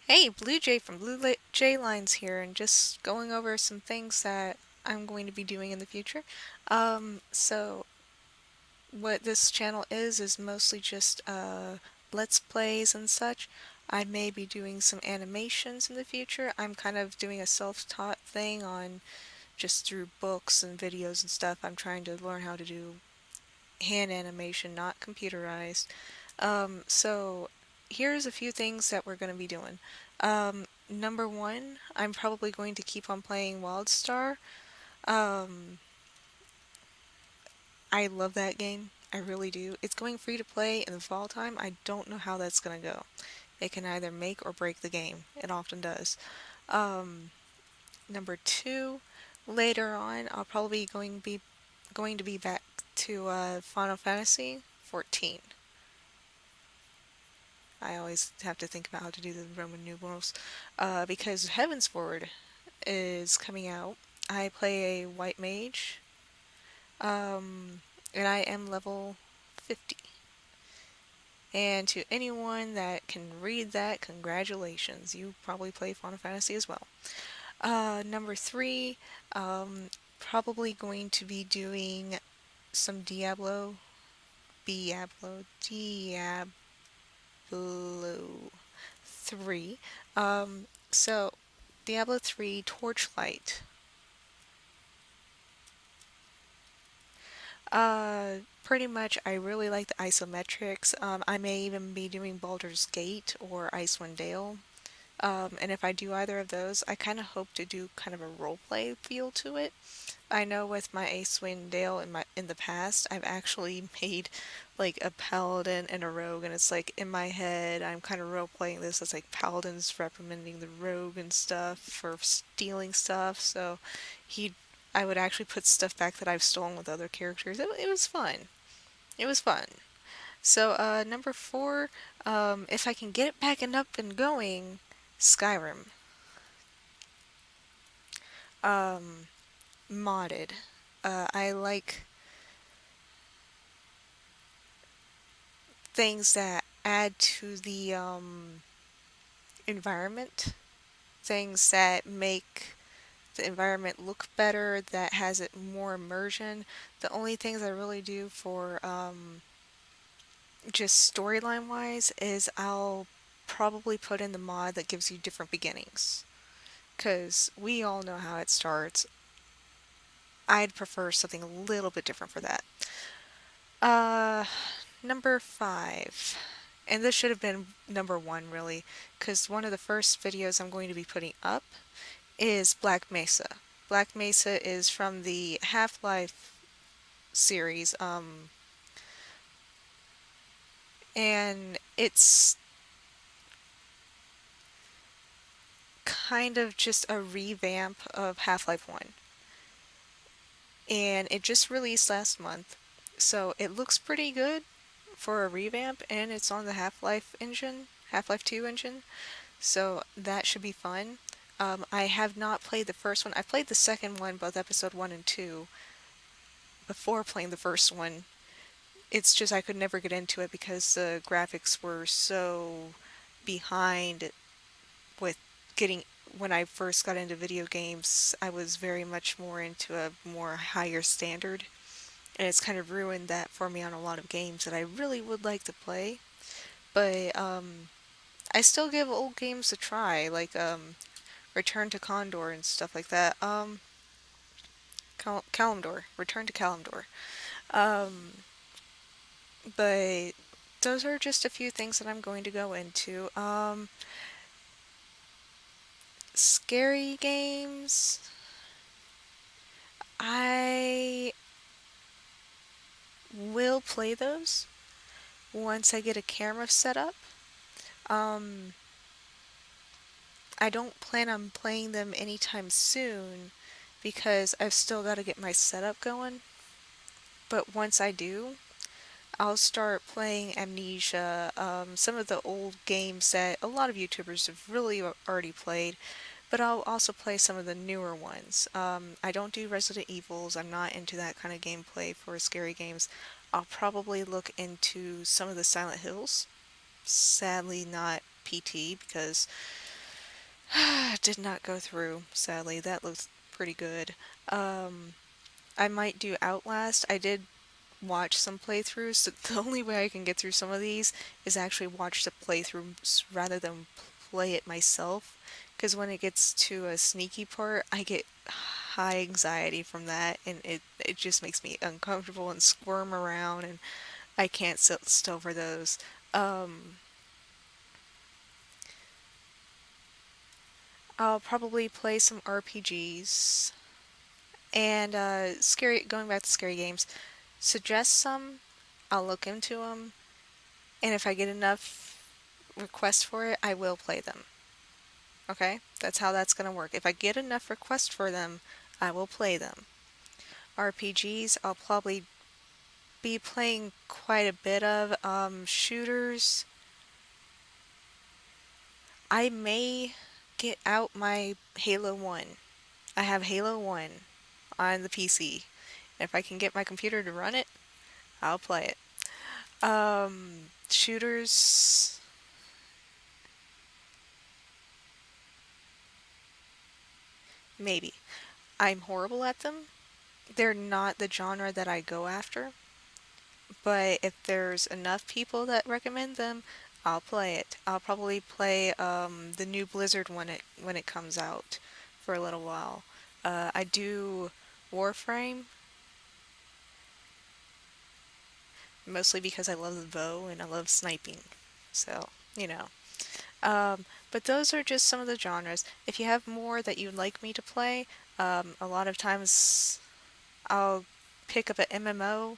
Hey, BlueJay from BlueJay Lines here, and just going over some things that I'm going to be doing in the future. So what this channel is mostly just Let's Plays and such. I may be doing some animations in the future. I'm kind of doing a self-taught thing on just through books and videos and stuff. I'm trying to learn how to do hand animation, not computerized. So here's a few things that we're going to be doing. Number one, I'm probably going to keep on playing WildStar. Um, I love that game. I really do. It's going free to play in the fall time. I don't know how that's going to go. It can either make or break the game. It often does. Um, Number two, later on, I'll probably going to be back to Final Fantasy 14. I always have to think about how to do the Roman numerals because Heavensward is coming out. I play a white mage, and I am level 50. And to anyone that can read that, congratulations. You probably play Final Fantasy as well. Number three, probably going to be doing some Diablo 3. So Diablo 3 Torchlight. Pretty much, I really like the isometrics. I may even be doing Baldur's Gate or Icewind Dale. And if I do either of those, I kind of hope to do kind of a roleplay feel to it. I know with my Icewind Dale in the past, I've actually made like a paladin and a rogue, and it's like in my head, I'm kind of role playing this as like paladins reprimanding the rogue and stuff for stealing stuff. So he, I would actually put stuff back that I've stolen with other characters. It was fun. It was fun. So number four, if I can get it back and up and going, Skyrim. Um, Modded. I like things that add to the environment, things that make the environment look better, that has it more immersion. The only things I really do for just storyline wise is I'll probably put in the mod that gives you different beginnings. Because we all know how it starts. I'd prefer something a little bit different for that. Uh, Number five. And this should have been number one, really, because one of the first videos I'm going to be putting up is Black Mesa. Black Mesa is from the Half-Life series, and it's kind of just a revamp of Half-Life 1. And it just released last month, so it looks pretty good for a revamp, and it's on the Half-Life engine, Half-Life 2 engine, so that should be fun. I have not played the first one. I played the second one, both episode 1 and 2, before playing the first one. It's just I could never get into it because the graphics were so behind with getting when I first got into video games. I was very much more into a more higher standard, and it's kind of ruined that for me on a lot of games that I really would like to play. But I still give old games a try, like Return to Condor and stuff like that. Kalimdor, Return to Kalimdor. Um, but those are just a few things that I'm going to go into. Scary games. I will play those once I get a camera set up. Um, I don't plan on playing them anytime soon because I've still got to get my setup going. But once I do, I'll start playing Amnesia, some of the old games that a lot of YouTubers have really already played, but I'll also play some of the newer ones. I don't do Resident Evils, I'm not into that kind of gameplay for scary games. I'll probably look into some of the Silent Hills. Sadly, not PT because Did not go through, sadly. That looks pretty good. Um, I might do Outlast. I did watch some playthroughs. So the only way I can get through some of these is actually watch the playthroughs rather than play it myself. Because when it gets to a sneaky part, I get high anxiety from that, and it just makes me uncomfortable and squirm around, and I can't sit still for those. Um, I'll probably play some RPGs and scary. Going back to scary games, suggest some. I'll look into them, and if I get enough requests for it, I will play them. Okay? That's how that's going to work. If I get enough requests for them, I will play them. RPGs, I'll probably be playing quite a bit of. Shooters, I may get out my Halo 1. I have Halo 1 on the PC. If I can get my computer to run it, I'll play it. Shooters, maybe. I'm horrible at them. They're not the genre that I go after, but if there's enough people that recommend them, I'll play it. I'll probably play the new Blizzard when it comes out for a little while. I do Warframe mostly because I love the bow and I love sniping. So, you know. But those are just some of the genres. If you have more that you'd like me to play, a lot of times I'll pick up an MMO.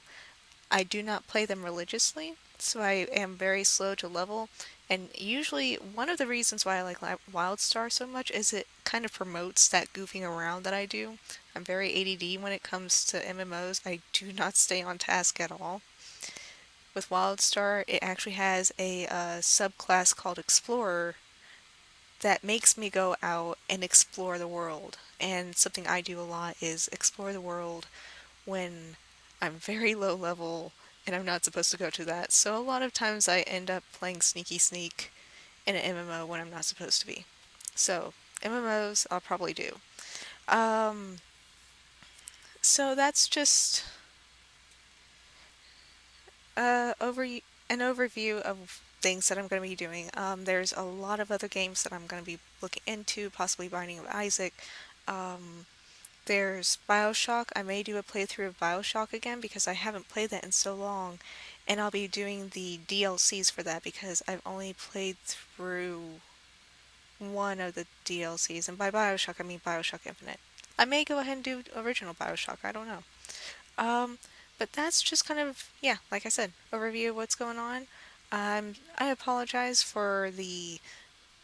I do not play them religiously, so I am very slow to level. And usually, one of the reasons why I like WildStar so much is it kind of promotes that goofing around that I do. I'm very ADD when it comes to MMOs. I do not stay on task at all. With WildStar, it actually has a subclass called Explorer that makes me go out and explore the world. And something I do a lot is explore the world when I'm very low level and I'm not supposed to go to that. So a lot of times I end up playing sneaky sneak in an MMO when I'm not supposed to be. So MMOs I'll probably do. Um, so that's just over an overview of things that I'm going to be doing. There's a lot of other games that I'm going to be looking into, possibly Binding of Isaac. Um, there's Bioshock. I may do a playthrough of Bioshock again because I haven't played that in so long. And I'll be doing the DLCs for that because I've only played through one of the DLCs. And by Bioshock, I mean Bioshock Infinite. I may go ahead and do original Bioshock. I don't know. Um, but that's just kind of, yeah, like I said, overview of what's going on. I apologize for the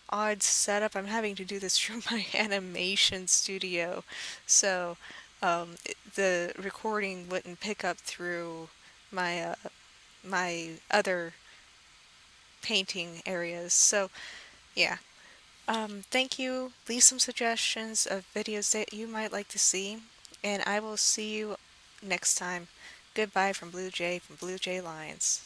odd setup. I'm having to do this through my animation studio, so the recording wouldn't pick up through my other painting areas. So yeah, thank you. Leave some suggestions of videos that you might like to see, and I will see you next time. Goodbye from BlueJay from BlueJay Lines.